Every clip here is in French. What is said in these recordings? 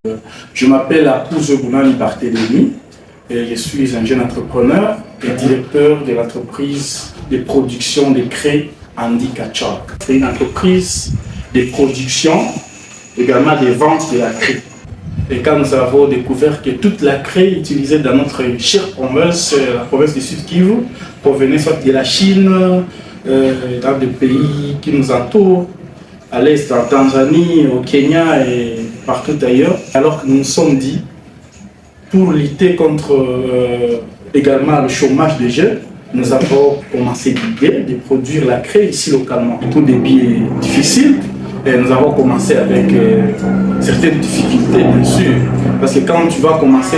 Je m'appelle Akouzo Bounani Barthélémy et je suis un jeune entrepreneur et directeur de l'entreprise de production de craie Andy Kachok. C'est une entreprise de production, également de vente de la craie. Et quand nous avons découvert que toute la craie utilisée dans notre chère province, la province du Sud Kivu, provenait soit de la Chine, dans des pays qui nous entourent, à l'est, en Tanzanie, au Kenya et partout ailleurs. Alors que nous nous sommes dit, pour lutter contre également le chômage des jeunes, nous avons commencé l'idée de produire la craie ici localement. Tout début est difficile et nous avons commencé avec certaines difficultés bien sûr. Parce que quand tu vas commencer,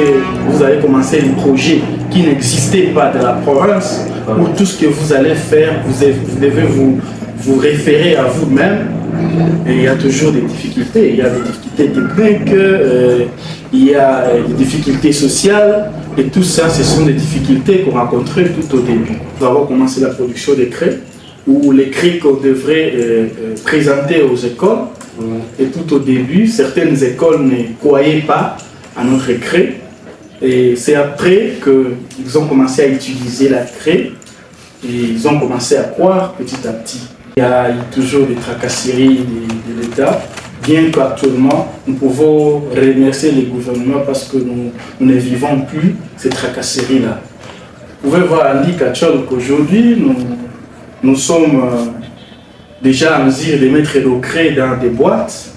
vous allez commencer un projet qui n'existait pas dans la province, où tout ce que vous allez faire, vous devez vous référer à vous-même. Et il y a toujours des difficultés. Il y a des difficultés techniques, il y a des difficultés sociales. Et tout ça, ce sont des difficultés qu'on rencontrait tout au début. Nous avons commencé la production des craies, ou les craies qu'on devrait présenter aux écoles. Et tout au début, certaines écoles ne croyaient pas à notre craie. Et c'est après qu'ils ont commencé à utiliser la craie et ils ont commencé à croire petit à petit. Il y a toujours des tracasseries de l'État, bien qu'actuellement nous pouvons remercier les gouvernements parce que nous ne vivons plus ces tracasseries-là. Vous pouvez voir Andy Kachok qu'aujourd'hui nous sommes déjà en mesure de mettre nos craies dans des boîtes.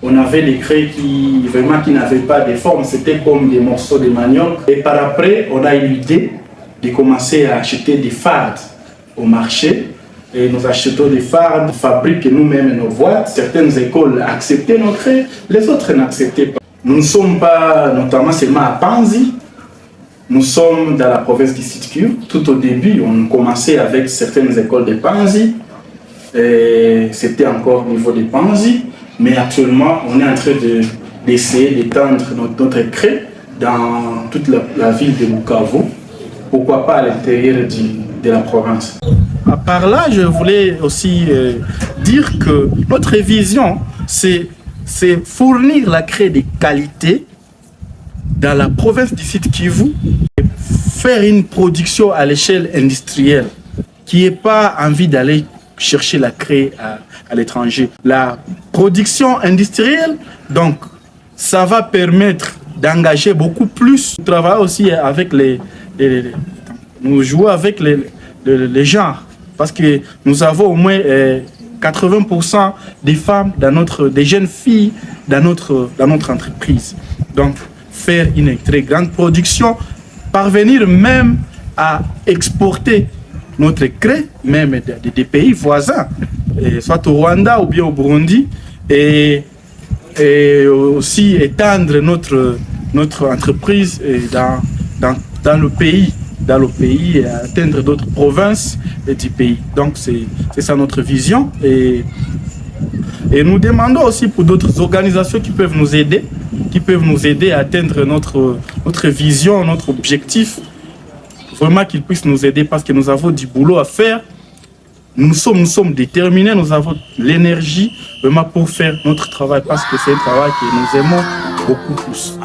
On avait des craies qui n'avaient pas de forme, c'était comme des morceaux de manioc. Et par après, on a eu l'idée de commencer à acheter des fardes au marché. Et nous achetons des fardes, nous fabriquons nous-mêmes nos boîtes. Certaines écoles acceptaient nos craies, les autres n'acceptaient pas. Nous ne sommes pas notamment seulement à Panzi, nous sommes dans la province du Sud Kivu. Tout au début, on commençait avec certaines écoles de Panzi. C'était encore au niveau de Panzi. Mais actuellement, on est en train d'essayer d'étendre notre craie dans toute la ville de Bukavu. Pourquoi pas à l'intérieur de la province. Par là, je voulais aussi dire que notre vision, c'est fournir la craie de qualité dans la province du Sud Kivu, faire une production à l'échelle industrielle qui n'ait pas envie d'aller chercher la craie à l'étranger. La production industrielle, donc, ça va permettre d'engager beaucoup plus. Nous travaillons aussi avec nous jouons avec les genres, parce que nous avons au moins 80% des femmes, des jeunes filles dans notre entreprise. Donc, faire une très grande production, parvenir même à exporter notre craie, même des pays voisins, soit au Rwanda ou bien au Burundi, et aussi étendre notre entreprise dans le pays et atteindre d'autres provinces du pays. Donc c'est ça notre vision. Et nous demandons aussi pour d'autres organisations qui peuvent nous aider à atteindre notre vision, notre objectif. Vraiment qu'ils puissent nous aider parce que nous avons du boulot à faire. Nous sommes déterminés, nous avons l'énergie vraiment pour faire notre travail parce que c'est un travail que nous aimons beaucoup plus.